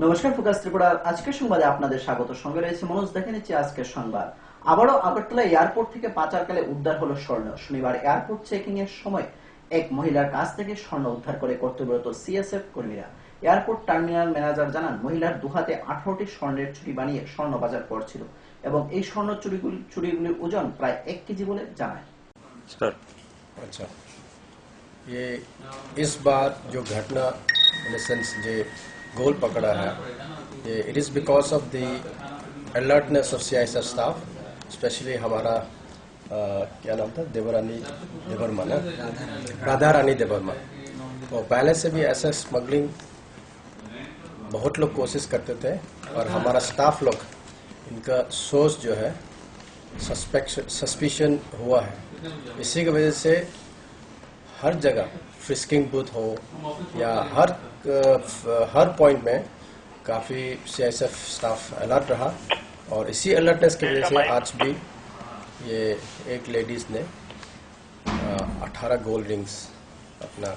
নমস্কার, ফোকাস ত্রিপুরার আজকের সংবাদে আপনাদের স্বাগত। সঙ্গে রয়েছে মনোজ। দেখে নিচ্ছি আজকের সংবাদ। আবারও আগরতলা এয়ারপোর্ট থেকে পাচারকালে উদ্ধার হলো স্বর্ণ। শনিবার এয়ারপোর্ট চেকিং এর সময় এক মহিলার কাছ থেকে স্বর্ণ উদ্ধার করে কর্তব্যরত সিএসএফ কর্মীরা। এয়ারপোর্ট টার্মিনাল ম্যানেজার জানান, মহিলার দুহাতে 18টি স্বর্ণের চুড়ি বানিয়ে স্বর্ণ বাজার করছিল এবং এই স্বর্ণ চুড়িগুলির ওজন প্রায় 1 কেজি বলে জানায়। अच्छा, ये इस बार जो घटना इन सेंस जो गोल पकड़ा है, ये it is because of the alertness of CISF staff, specially हमारा क्या नाम था, देवर्मा ना, राधा रानी देवर्मा। तो पहले से भी ऐसा स्मगलिंग बहुत लोग कोशिश करते थे और हमारा स्टाफ लोग इनका सोर्स जो है सस्पिशन हुआ है। इसी की वजह से हर जगह फ्रिस्किंग बूथ हो या हर पॉइंट में काफ़ी सीआईएसएफ स्टाफ अलर्ट रहा और इसी अलर्टनेस की वजह से आज भी ये एक लेडीज़ ने 18 गोल्ड रिंग्स अपना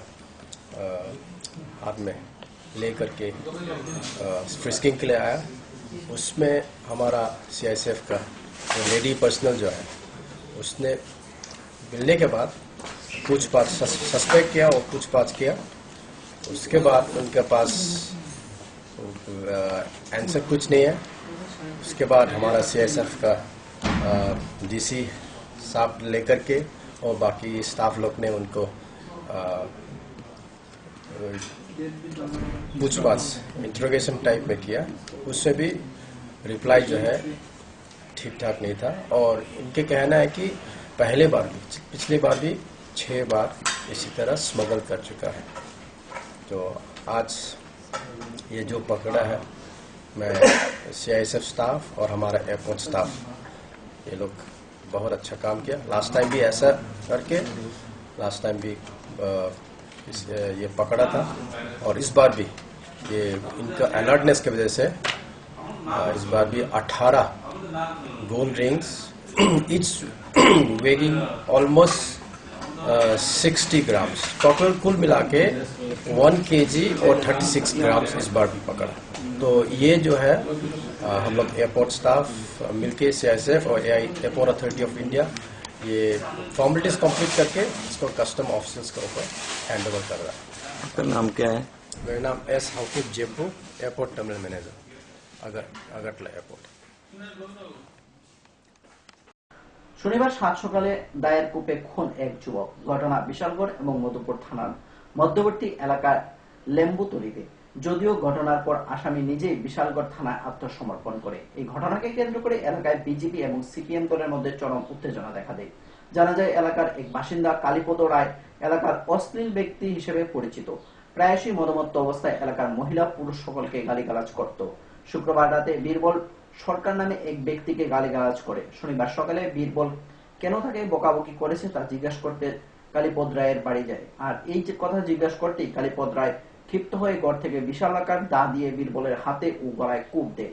हाथ में ले करके फ्रिस्किंग के लिए आया। उसमें हमारा सीआईएसएफ का लेडी पर्सनल जो है उसने मिलने के बाद पूछताछ सस्पेक्ट किया और पूछताछ किया। उसके बाद उनके पास आंसर कुछ नहीं है। उसके बाद हमारा सीआईएसएफ का डीसी साहब लेकर के और बाकी स्टाफ लोग ने उनको पूछताछ इंट्रोगेशन टाइप में किया। उससे भी रिप्लाई जो है ठीक ठाक नहीं था और इनके कहना है कि पिछली बार भी 6 बार इसी तरह स्मगल कर चुका है। तो आज ये जो पकड़ा है, मैं सीआईएसएफ स्टाफ और हमारा एयरपोर्ट स्टाफ ये लोग बहुत अच्छा काम किया। लास्ट टाइम भी ऐसा करके ये पकड़ा था और इस बार भी ये इनका अलर्टनेस की वजह से इस बार भी 18 gold rings each weighing almost 60 grams, total कुल मिला के 1 केजी और 36 ग्राम्स इस बार भी पकड़ा। तो ये जो है हम लोग एयरपोर्ट स्टाफ मिलके सीआईएसएफ और एयरपोर्ट अथॉरिटी ऑफ इंडिया ये फॉर्मेलिटीज कंप्लीट करके इसको कस्टम ऑफिसर्स के ऊपर हैंड ओवर कर रहा है। आपका नाम क्या है? मेरा नाम S Hafiz Jepu, airport terminal manager, Agartala airport. শনিবার 7 সকালে দায়ের কূপে খুন এক যুবক। ঘটনা বিশালগড় এবং মধুপুর থানার মধ্যবর্তী এলাকার লেম্বুতলিতে। যদিও ঘটনার পর আসামি নিজেই বিশালগড় থানায় আত্মসমর্পণ করে। এই ঘটনাকে কেন্দ্র করে এলাকায় বিজেপি এবং সিপিএম দলের মধ্যে চরম উত্তেজনা দেখা দেয়। জানা যায়, এলাকার এক বাসিন্দা কালীপদ রায় এলাকার অশ্লীল ব্যক্তি হিসেবে পরিচিত। প্রায়শই মদমত্ত অবস্থায় এলাকার মহিলা পুরুষ সকলকে গালিগালাজ করত। শুক্রবার রাতে বীরবল সরকার নামে এক ব্যক্তিকে গালিগালাজ করে। শনিবার সকালে বীরবল কেন তাকে বকাবকি করেছে তা জিজ্ঞাসা করতে কালীপদ রায়ের বাড়ি যায়। আর এই যে কথা জিজ্ঞাসা করতেই কালীপদ রায় ক্ষিপ্ত হয়ে ঘর থেকে বিশাল আকার দা দিয়ে বীরবলের হাতে ও গলায় কূপ দেয়।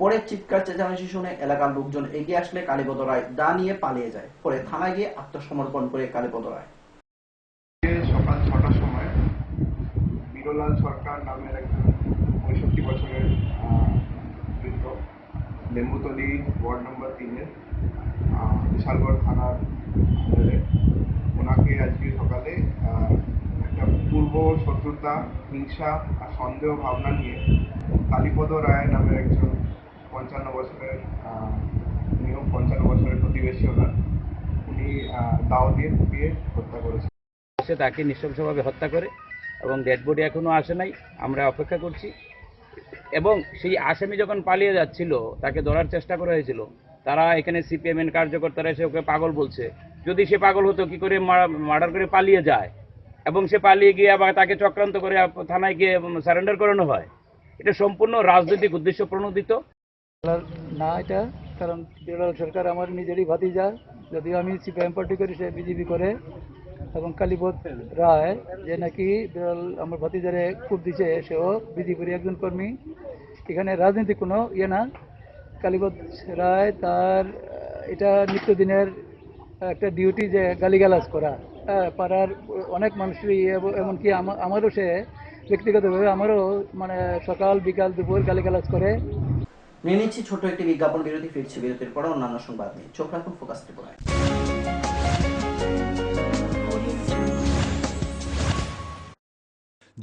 পরে চিৎকার চেঁচামেচি শুনে এলাকার লোকজন এগিয়ে আসলে কালীপদ রায় দা নিয়ে পালিয়ে যায়। পরে থানায় গিয়ে আত্মসমর্পণ করে কালীপদ রায়। সকাল 6টার সময় বীরলাল সরকার নামের একজন 65 বছরের বৃদ্ধ, লেম্বুতলি ওয়ার্ড নম্বর 3-এর বিশালগড় থানার আন্ডারে, ওনাকে আজকে সকালে একটা পূর্ব শত্রুতা, হিংসা আর সন্দেহ ভাবনা নিয়ে কালীপদ রায় নামের একজন 55 বছরের উনিও 55 বছরের প্রতিবেশী ওনার, উনি দাও দিয়ে কুপিয়ে হত্যা করেছেন। সে তাকে নৃশংসভাবে হত্যা করে এবং ডেড বডি এখনও আসে নাই, আমরা অপেক্ষা করছি। এবং সেই আসামি যখন পালিয়ে যাচ্ছিল তাকে ধরার চেষ্টা করা হয়েছিল। তারা এখানে সিপিএমের কার্যকর্তারা এসে ওকে পাগল বলছে। যদি সে পাগল হতো কি করে মার্ডার করে পালিয়ে যায় এবং সে পালিয়ে গিয়ে আবার তাকে চক্রান্ত করে থানায় গিয়ে সারেন্ডার করানো হয়? এটা সম্পূর্ণ রাজনৈতিক উদ্দেশ্য প্রণোদিত না এটা, কারণ বীরলাল সরকার আমার নিজেরই ভাতিজা, যদিও আমি সিপিএম পার্টি করি, সে বিজেপি করে। এবং কালীপদ রায় যে নাকি বিরল আমার ভাতিজারে কূপ দিছে, সেও বিজেপির একজন কর্মী। এখানে রাজনীতি কোনো ইয়ে না। কালীপদ রায় তার এটা নিত্যদিনের একটা ডিউটি, যে গালিগালাজ করা। পাড়ার অনেক মানুষই, এমনকি আমারও সে ব্যক্তিগতভাবে আমারও মানে সকাল বিকাল দুপুর গালিগালাজ করে। নিয়ে নিচ্ছি ছোট একটি বিজ্ঞাপন বিরতি, ফিরছি বিরতির পর অন্যান্য সংবাদ নিয়ে। চোখ রাখুন ফোকাস ত্রিপুরায়।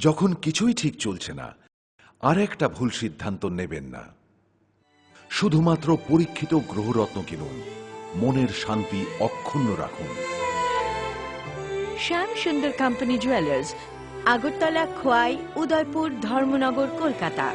যখন কিছুই ঠিক চলছে না, আর একটা ভুল সিদ্ধান্ত নেবেন না। শুধুমাত্র পরীক্ষিত গ্রহরত্ন কিনুন, মনের শান্তি অক্ষুণ্ণ রাখুন। শ্যাম সুন্দর কোম্পানি জুয়েলার্স, আগরতলা, খোয়াই, উদয়পুর, ধর্মনগর, কলকাতা।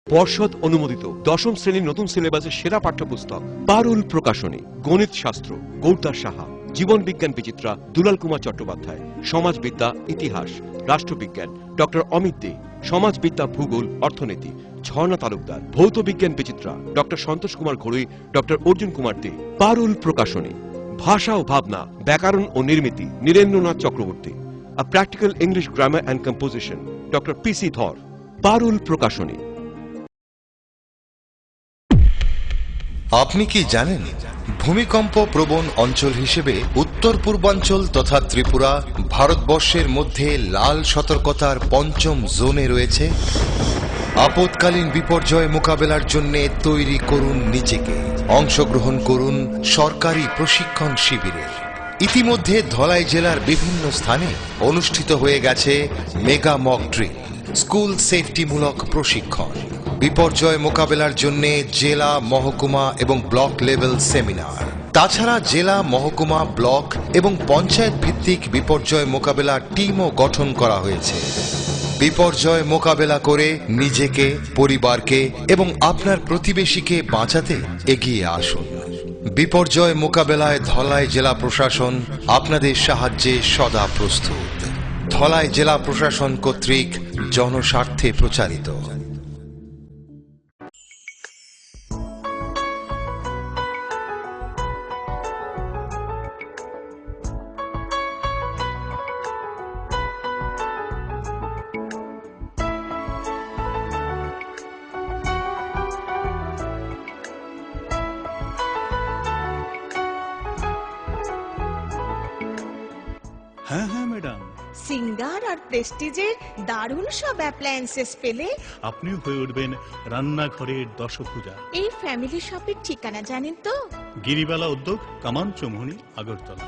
পর্ষদ অনুমোদিত দশম শ্রেণীর নতুন সিলেবাসের সেরা পাঠ্যপুস্তক পারুল প্রকাশনী, গণিত শাস্ত্র গৌরদাস সাহা, জীবন বিজ্ঞান বিচিত্রা দুলাল কুমার চট্টোপাধ্যায়, সমাজবিদ্যা ইতিহাস রাষ্ট্রবিজ্ঞান ডক্টর অমিত দে, সমাজবিদ্যা ভূগোল অর্থনীতি ঝর্ণা তালুকদার, ভৌত বিজ্ঞান বিচিত্রা ডক্টর সন্তোষ কুমার ঘড়ুই, ডক্টর অর্জুন কুমার দে। পারুল প্রকাশনী, ভাষা ও ভাবনা, ব্যাকরণ ও নির্মিতি Nirendranath Chakraborty, a practical English grammar and composition doctor PC Dhar. Parul প্রকাশনী। আপনি কি জানেন ভূমিকম্প প্রবণ অঞ্চল হিসেবে উত্তর পূর্বাঞ্চল তথা ত্রিপুরা ভারতবর্ষের মধ্যে লাল সতর্কতার পঞ্চম জোনে রয়েছে? আপৎকালীন বিপর্যয় মোকাবেলার জন্য তৈরি করুন নিজেকে। অংশগ্রহণ করুন সরকারি প্রশিক্ষণ শিবিরে। ইতিমধ্যে ধলাই জেলার বিভিন্ন স্থানে অনুষ্ঠিত হয়ে গেছে মেগা মক ড্রিল, স্কুল সেফটিমূলক প্রশিক্ষণ, বিপর্যয় মোকাবেলার জন্য জেলা, মহকুমা এবং ব্লক লেভেল সেমিনার। তাছাড়া জেলা, মহকুমা, ব্লক এবং পঞ্চায়েত ভিত্তিক বিপর্যয় মোকাবেলা টিমও গঠন করা হয়েছে। বিপর্যয় মোকাবেলা করে নিজেকে, পরিবারকে এবং আপনার প্রতিবেশীকে বাঁচাতে এগিয়ে আসুন। বিপর্যয় মোকাবেলায় ধলাই জেলা প্রশাসন আপনাদের সাহায্যে সদা প্রস্তুত। ধলাই জেলা প্রশাসন কর্তৃক জনস্বার্থে প্রচারিত। হ্যাঁ হ্যাঁ ম্যাডাম, সিঙ্গার আর প্রেস্টিজের দারুণ সব অ্যাপ্লায়েন্সেস পেলে আপনিও হয়ে উঠবেন রান্নাঘরের দশভুজা। এই ফ্যামিলি শপের ঠিকানা জানেন তো? গিরিবালা উদ্যোগ, কামান চৌমুহনী, আগরতলা।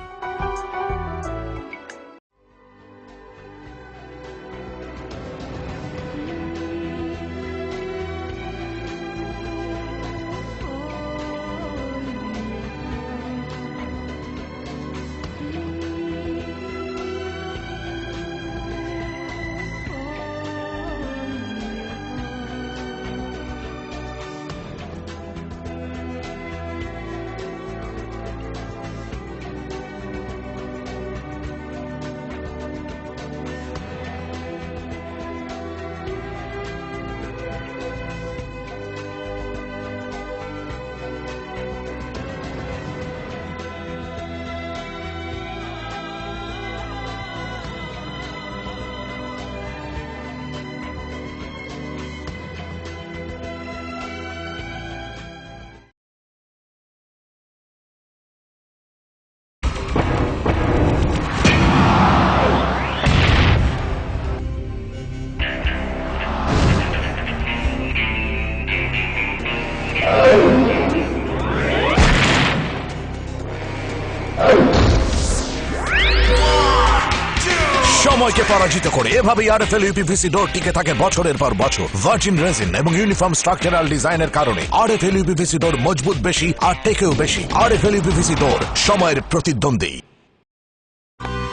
সময়কে পরাজিত করে এভাবেই আরএফএল ইউপিভিসি ডোর টিকে থাকে বছরের পর বছর। ভার্জিন রেজিন এবং ইউনিফর্ম স্ট্রাকচারাল ডিজাইনের কারণে আরএফএল ইউপিভিসি ডোর মজবুত বেশি আর টেকেও বেশি। আরএফএল ইউপিভিসি ডোর, সময়ের প্রতিদ্বন্দ্বী।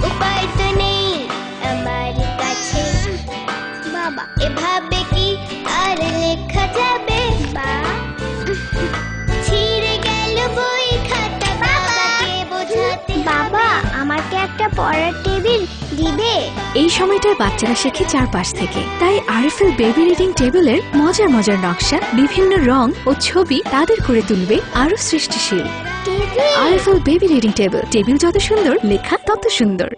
উপায় তো নেই আমার কাছে বাবা, এভাবে কি আর লেখা যাবে? ছিঁড়ে গেল বই খাতা, বাবাকে বোঝাতে। বাবা, আমাকে একটা পড়ার টেবিল দিবে? এই সময়টায় বাচ্চারা শেখে চারপাশ থেকে, তাই আরএফএল বেবি রিডিং টেবিলের মজার মজার নকশা, বিভিন্ন রং ও ছবি তাদের করে তুলবে আরো সৃষ্টিশীল। RFL baby reading table, table যত সুন্দর, লেখা তত সুন্দর।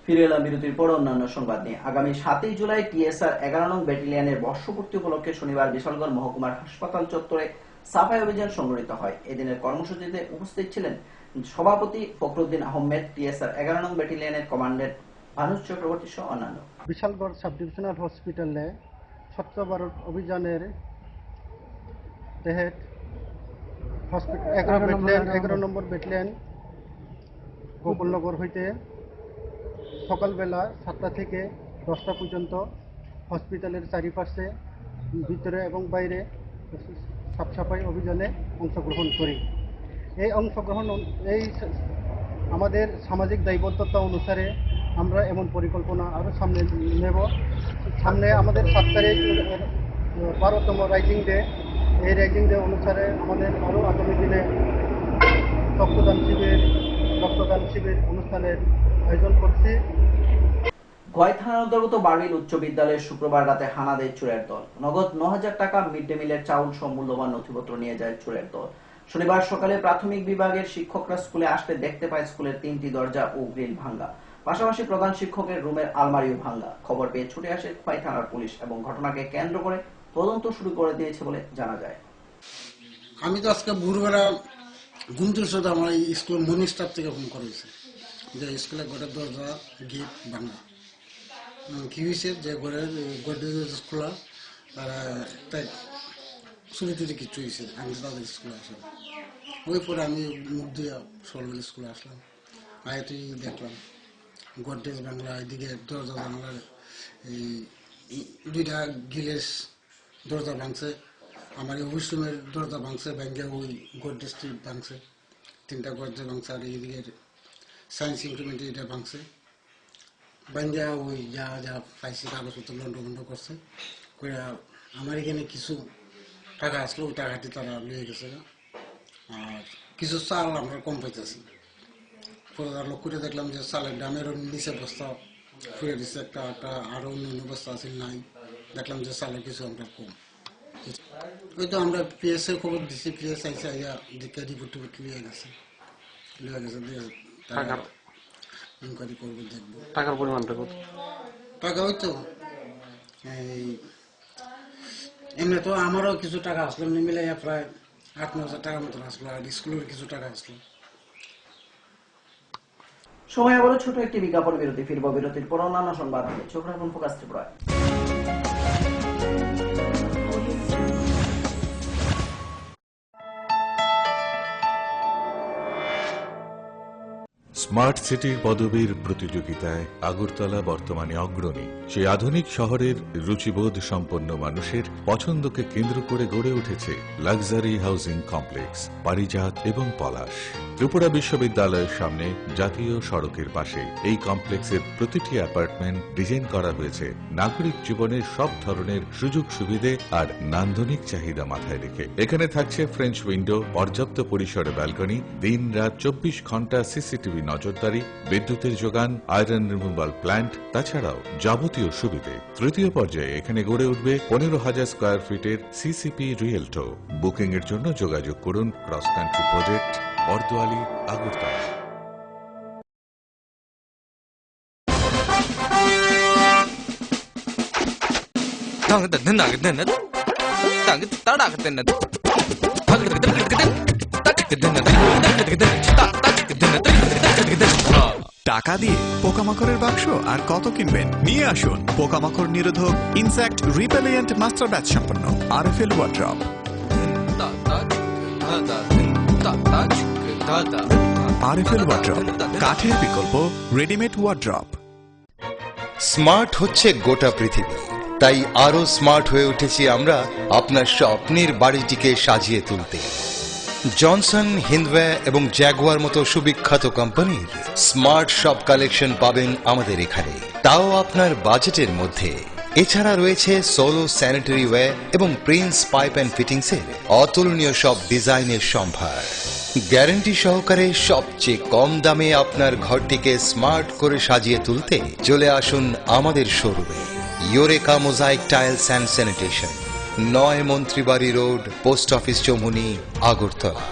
ফিরে এলাম বিরতির পর অন্যান্য সংবাদ নিয়ে। আগামী 7 জুলাই টিএসআর 11 নং ব্যাটালিয়নের বর্ষপূর্তি উপলক্ষে শনিবার বিশালগড় মহকুমার হাসপাতাল চত্বরে সাফাই অভিযান সংগঠিত হয়। এদিনের কর্মসূচিতে উপস্থিত ছিলেন সভাপতি ফখরুদ্দিন আহমেদ, টিএসআর 11 নং ব্যাটালিয়নের কমান্ডেন্ট ভানুজ চক্রবর্তী সহ অন্যান্য। বিশালগড় সাব ডিভিশনাল হসপিটালে স্বচ্ছ ভারত অভিযানের তহত 11 নম্বর ব্যাটালিয়ন গোকুলনগর হইতে সকালবেলা 7টা থেকে 10টা পর্যন্ত হসপিটালের চারিপাশে ভিতরে এবং বাইরে সাফসাফাই অভিযানে অংশগ্রহণ করি। এই আমাদের সামাজিক দায়বদ্ধতা অনুসারে আমরা এমন পরিকল্পনা আরও সামনে নেব। সামনে আমাদের 7 তারিখ 12তম রাইজিং ডে। এই রাইজিং ডে অনুসারে আমাদের আরও আগামী দিনে রক্তদান শিবির অনুষ্ঠানের আয়োজন করছি। গোয়াই থানার অন্তর্গত বারবিল উচ্চ বিদ্যালয়ে শুক্রবার রাতে হানা দেয় চোরের দল। নগদ 9,000 টাকা, মিড ডে মিলের চাউল সহ মূল্যবান নথিপত্র নিয়ে যায় চোরের দল। শনিবার সকালে প্রাথমিক বিভাগের শিক্ষকরা স্কুলে আসতে দেখতে পায় স্কুলের 3টি দরজা ও গ্রিল ভাঙ্গা, পাশাপাশি প্রধান শিক্ষকের রুমের আলমারিও ভাঙ্গা। খবর পেয়ে ছুটে আসে খোয়াই থানার পুলিশ এবং ঘটনাকে কেন্দ্র করে তদন্ত শুরু করে দিয়েছে বলে জানা যায়। আমি তো আজকে ভোরবেলা ঘুম থেকে শুধু আমার স্কুল মর্নিং স্টাফ থেকে ফোন করেছে যে স্কুলের ঘরের দরজা গেট ভাঙা। কি হয়েছে যে ঘরের খোলা তাই চুরি টুরি কিছু হয়েছে। আমি তাদের স্কুলে আসলাম, ওই পরে আমি মুখ দিয়ে সরবেল স্কুলে আসলাম। আয়াতেই দেখলাম গডরেজ বাংলা, এদিকে দরজা বাংলার এই 2টা গিলেস দরজা ভাঙছে, আমার এই ওয়াশরুমের দরজা ভাঙছে, ব্যাংকে ওই গডরেজটি ভাঙছে, 3টা গডরেজ ভাঙছে, আর এইদিকে সায়েন্স ইনক্রিমেন্টে এটা ভাঙছে। ব্যাংকে ওই যা যা পাইছে কাগজপত্র লন্ডভন্ড করছে করে। আমার এখানে কিছু টাকা আসলো, ওই টাকাটি তারা নিয়ে গেছে। আর কিছু চাল আমরা কম পাইতেছি। লক্ষ্য করে দেখলাম যে চালের দামের নিচে বস্তা ফুরে দিচ্ছে, একটা আরো অন্য বস্তা আছে নাই। দেখলাম যে চালের কিছু আমরা কম। ওই তো আমরা পিএস এর খবর দিচ্ছি, পিএস আইসে আইয়া দিকে রিপোর্ট টিপোর্ট লিয়ে গেছে ইনকোয়ারি করবো, দেখবো। টাকার পরিমাণটা কত? টাকা ওই তো এমনি তো আমারও কিছু টাকা আসলো, মিলাইয়া প্রায় 8-9 হাজার টাকার মতো আসলো, আর স্কুলের কিছু টাকা আসলো। সময় আবারও ছোট একটি বিজ্ঞাপন বিরতি। ফিরব বিরতির পর অন্যান্য সংবাদ নিয়ে। চোখ রাখুন ফোকাস ত্রিপুরায়। স্মার্ট সিটির পদবীর প্রতিযোগিতায় আগরতলা বর্তমানে অগ্রণী। সেই আধুনিক শহরের রুচিবোধ সম্পন্ন মানুষের পছন্দকে কেন্দ্র করে গড়ে উঠেছে লাক্সারি হাউজিং কমপ্লেক্স পারিজাত এবং পলাশ। ত্রিপুরা বিশ্ববিদ্যালয়ের সামনে জাতীয় সড়কের পাশে এই কমপ্লেক্সের প্রতিটি অ্যাপার্টমেন্ট ডিজাইন করা হয়েছে নাগরিক জীবনের সব ধরনের সুযোগ সুবিধে আর নান্দনিক চাহিদা মাথায় রেখে। এখানে থাকছে ফ্রেঞ্চ উইন্ডো, পর্যাপ্ত পরিসরে ব্যালকনি, দিন রাত 24 ঘন্টা সিসিটিভি নজরদারি, বিদ্যুতের যোগান, আয়রন রিমুভাল প্ল্যান্ট, তাছাড়াও যাবতীয় সুবিধে। তৃতীয় পর্যায়ে এখানে গড়ে উঠবে 15,000 স্কয়ার ফিটের সিসিপি রিয়েলটো। বুকিং এর জন্য যোগাযোগ করুন cross country project, Bordowali, Agartala. টাকা দিয়ে পোকামাকড়ের বাক্স আর কত কিনবেন? নিয়ে আসুন পোকামাকড় নিরোধক ইনসেক্ট রিপেলিয়েন্ট মাস্টার ব্যাচ সম্পন্ন আরএফএল ওয়ার্ড্রপ। আরএফএল ওয়ার্ড্রপ, কাঠের বিকল্প রেডিমেড ওয়ার্ড্রপ। স্মার্ট হচ্ছে গোটা পৃথিবী, তাই আরো স্মার্ট হয়ে উঠেছি আমরা আপনার স্বপ্নের বাড়িটিকে সাজিয়ে তুলতে। জনসন, হিন্দওয়ে এবং জ্যাগুয়ার মতো সুবিখ্যাত কোম্পানির স্মার্ট সব কালেকশন পাবেন আমাদের এখানে, তাও আপনার বাজেটের মধ্যে। এছাড়া রয়েছে সোলো স্যানিটারি ওয়্যার এবং প্রিন্স পাইপ অ্যান্ড ফিটিংসের অতুলনীয় সব ডিজাইনের সম্ভার। গ্যারান্টি সহকারে সবচেয়ে কম দামে আপনার ঘরটিকে স্মার্ট করে সাজিয়ে তুলতে চলে আসুন আমাদের শোরুমে। Eureka mosaic tiles and sanitation, 9 Mantribari road, post office Choumuhani, Agartala.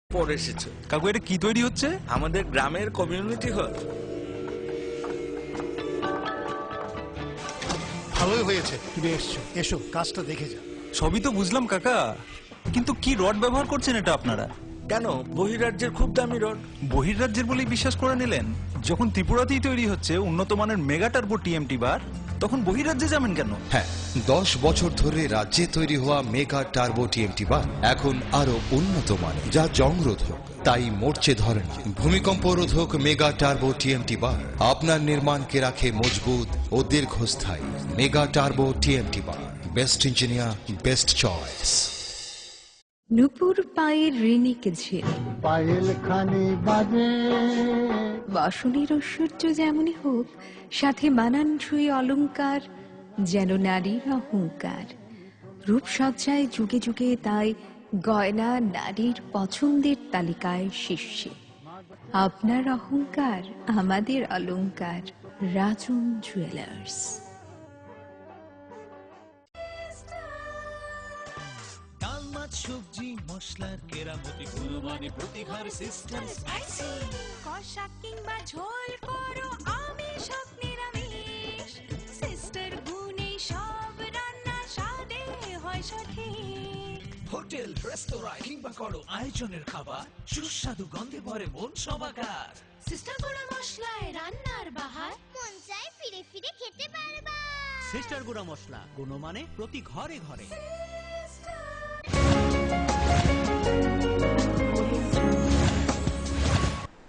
পরে এসেছে কাকু, এটা কি তৈরি হচ্ছে? আমাদের গ্রামের কমিউনিটি হল। ভালোই হয়েছে তুমি এসছো, এসো কাজটা দেখে যা। সবই তো বুঝলাম কাকা, কিন্তু কি রড ব্যবহার করছেন এটা আপনারা? কেন, বহিরাজ্যের খুব দামি রড। বহির্রাজ্যের বলেই বিশ্বাস করে নিলেন? যখন ত্রিপুরাতেই তৈরি হচ্ছে উন্নত মানের মেগা টার্বো টিএমটি বার, তখন বহির্রাজ্যে যাবেন কেন? হ্যাঁ, 10 বছর ধরে রাজ্যে তৈরি হওয়া মেগা টার্বো টিএমটি বার এখন আরো উন্নত মানের, যা জংরোধক, তাই মরচে ধরে না। ভূমিকম্প রোধক মেগা টার্বো টিএমটি বার আপনার নির্মাণকে রাখে মজবুত ও দীর্ঘস্থায়ী। Mega turbo TMT bar, best engineer, best choice. নুপুর পায়ের ঋণিক ঝিল, পায়েল খানি বাজে, বাসনের ঐশ্বর্য যেমনই হোক, সাথে মানানসই অলংকার, যেন নারীর অহংকার। রূপসজ্জায় যুগে যুগে তাই গয়না নারীর পছন্দের তালিকায় শীর্ষে। আপনার অহংকার আমাদের অলংকার, রাজন জুয়েলার্স। সবজি মশলার কেরামতি গুণমানে প্রতিঘর সিস্টেম স্পাইসি, কষা কিংবা ঝোল করো আমিষ হোক নিরামিষ, সিস্টার গুণে সব রান্না স্বাদে হয় সঠিক। হোটেল রেস্তোরাঁ কিংবা করো আয়োজনের খাবার, সুস্বাদু গন্ধে ভরে মন সবাকার। সিস্টার গুঁড়া মশলায় রান্নার বাহার, মন চাই ফিরে ফিরে খেতে পারবা। সিস্টার গুঁড়া মশলা, গুণমানে প্রতি ঘরে ঘরে।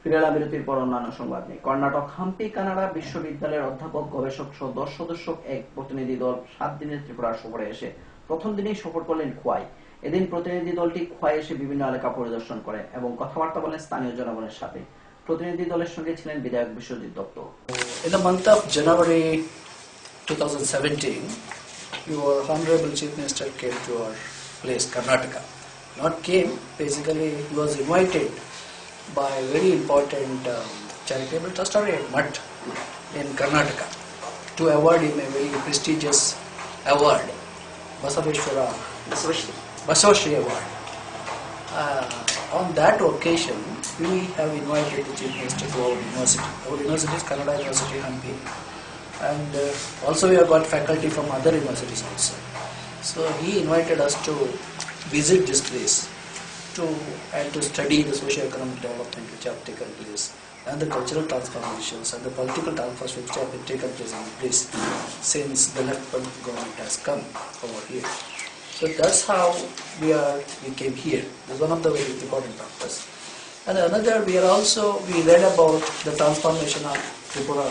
ফিরে এলাম বিরতির পর অন্যান্য সংবাদ নিয়ে। কর্ণাটক হাম্পি কানাডা বিশ্ববিদ্যালয়ের অধ্যাপক, গবেষক সহ 10 সদস্য এক প্রতিনিধি দল 7 দিনের ত্রিপুরা সফরে এসে প্রথম দিনেই সফর করলেন খোয়াই। এদিন প্রতিনিধি দলটি খোয়াই এসে বিভিন্ন এলাকা পরিদর্শন করে এবং কথাবার্তা বলেন স্থানীয় জনগণের সাথে। প্রতিনিধি দলের সঙ্গে ছিলেন বিধায়ক Biswajit Dutta. In the month of January 2017, your Honorable Chief Minister came to our place, Karnataka. Not came, basically he was invited by a very important charitable trust or a mutt in Karnataka to award him a very prestigious award, Basaveshwari Award. On that occasion, we have invited the Chief Minister to our university. Our university is Kannada University, Hampi. And also we have got faculty from other universities also. So he invited us to visit this place and to study the socio-economic development which have taken place, and the cultural transformations and the political transformations which have been taken place in place since the left government has come over here. So that's how we came here. That's one of the very important purpose. And another, we read about the transformation of Tripura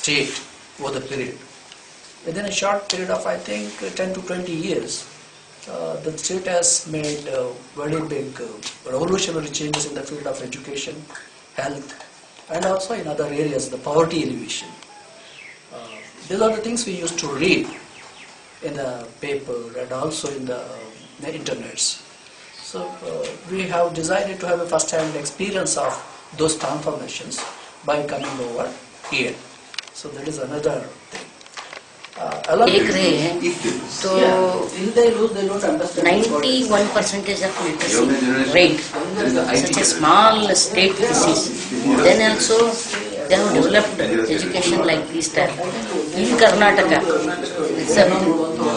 state over the period. Within a short period of, I think, 10 to 20 years, the state has made very big revolutionary changes in the field of education, health, and also in other areas, the poverty alleviation. These are the things we used to read in the paper and also in the internets. So we have decided to have a first-hand experience of those transformations by coming over here. So that is another thing. देख रहे हैं तो 91% of literacy rate, such a small state this is. Then also they have developed education like this type. In Karnataka, it's a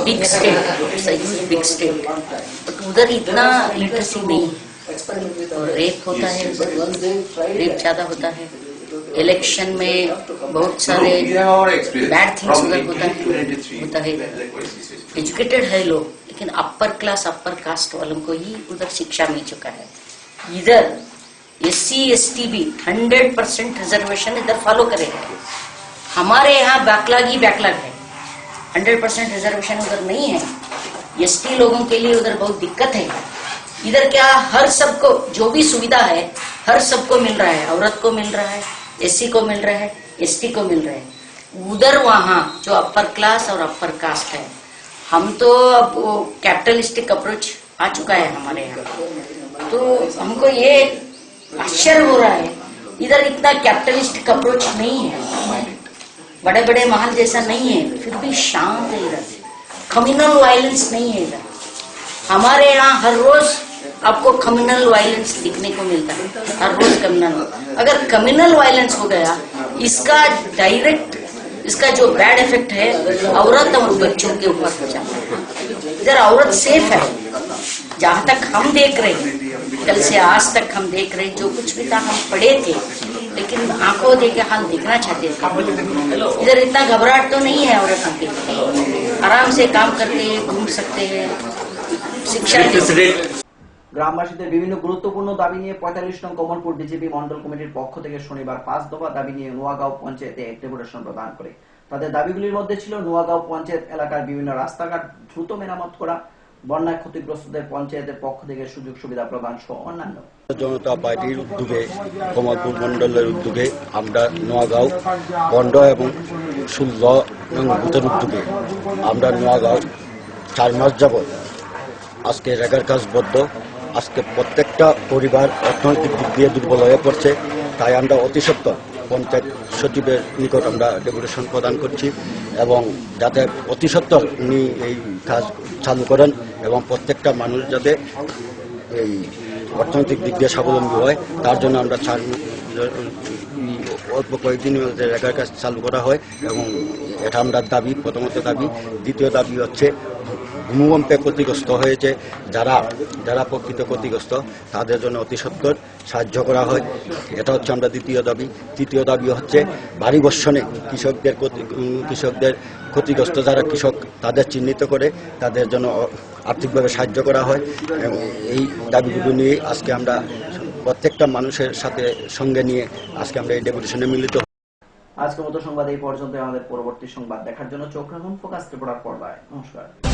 big state, it's a huge big state, but उधर इतना literacy नहीं है, rape होता है, rape ज़्यादा होता है, election में बहुत सारे बैड थिंग्स उधर होता है। एजुकेटेड है लोग, लेकिन अपर क्लास अपर कास्ट वालों को ही उधर शिक्षा मिल चुका है। इधर SC ST भी 100% रिजर्वेशन इधर फॉलो करेगा। हमारे यहाँ बैकलॉग ही बैकलॉग है, 100% रिजर्वेशन उधर नहीं है। ST लोगों के लिए उधर बहुत दिक्कत है। इधर क्या हर सबको जो भी सुविधा है हर सबको मिल रहा है, औरत को मिल रहा है, SC को मिल रहा है, ST को मिल रहा है। उधर वहाँ जो अपर क्लास और अपर कास्ट है, हम तो अब कैपिटलिस्टिक अप्रोच आ चुका है हमारे यहाँ, तो हमको ये आश्चर्य हो रहा है इधर इतना कैपिटलिस्टिक अप्रोच नहीं है, बड़े बड़े महल जैसा नहीं है, फिर भी शांत है इधर, कम्युनल वायलेंस नहीं है इधर। हमारे यहाँ हर रोज आपको कम्युनल वायलेंस दिखने को मिलता है, हर रोज कम्युनल। अगर कम्युनल वायलेंस हो गया, इसका डायरेक्ट इसका जो बैड इफेक्ट है औरत और बच्चों के ऊपर हो जाता है। इधर औरत सेफ है, जहाँ तक हम देख रहे हैं, कल से आज तक हम देख रहे हैं, जो कुछ भी था हम पढ़े थे, लेकिन आंखों दे के हाल देखना चाहते थे। इधर इतना घबराहट तो नहीं है औरतों के, आराम से काम करते हैं, घूम सकते हैं, शिक्षा। গ্রামবাসীদের বিভিন্ন গুরুত্বপূর্ণ দাবি নিয়ে ৪৫ নং কমলপুর বিজেপি মন্ডল কমিটির পক্ষ থেকে শনিবার ৫ দফা দাবি নিয়ে নোয়াগাঁও পঞ্চায়েতে এক ডেপুটেশন প্রদান করে। তাদের দাবিগুলির মধ্যে ছিল নোয়াগাঁও পঞ্চায়েত এলাকার বিভিন্ন রাস্তাঘাট দ্রুত মেরামত করা, বন্যায় ক্ষতিগ্রস্তদের পঞ্চায়েতের পক্ষ থেকে সুযোগ সুবিধা প্রদান সহ অন্যান্য। জনতা পার্টির উদ্যোগে কমলপুর মন্ডলের উদ্যোগে আমরা নোয়াগাঁও বন্ড এবং ১৬ নং বুথের উদ্যোগে আমরা নোয়াগাঁও ৪ মাস যাবৎ আজকে রেগার কাজ বদ্ধ। আজকে প্রত্যেকটা পরিবার অর্থনৈতিক দিক দিয়ে দুর্বল হয়ে পড়ছে, তাই আমরা অতি সত্বর পঞ্চায়েত সচিবের নিকট আমরা ডেপুটেশন প্রদান করছি এবং যাতে অতি সত্বর উনি এই কাজ চালু করেন এবং প্রত্যেকটা মানুষ যাতে এই অর্থনৈতিক দিক দিয়ে স্বাবলম্বী হয়, তার জন্য আমরা অল্প কয়েকদিনের মধ্যে রেগার কাজ চালু করা হয় এবং এটা আমরা দাবি, প্রথমত দাবি। দ্বিতীয় দাবি হচ্ছে ভূমিকম্পে ক্ষতিগ্রস্ত হয়েছে যারা প্রকৃত ক্ষতিগ্রস্ত তাদের জন্য অতি সত্বর সাহায্য করা হয়, এটা হচ্ছে আমরা দ্বিতীয় দাবি। তৃতীয় দাবি হচ্ছে বাড়ি বর্ষণে কৃষকদের ক্ষতিগ্রস্ত যারা কৃষক তাদের চিহ্নিত করে তাদের জন্য আর্থিকভাবে সাহায্য করা হয় এবং এই দাবিগুলো নিয়ে আজকে আমরা প্রত্যেকটা মানুষের সাথে সঙ্গে নিয়ে আজকে আমরা এই ডেপুটেশনে মিলিত। আজকের মতো সংবাদ এই পর্যন্ত। আমাদের পরবর্তী সংবাদ দেখার জন্য চোখ রাখুন ফোকাস ত্রিপুরার পর্দায়। নমস্কার।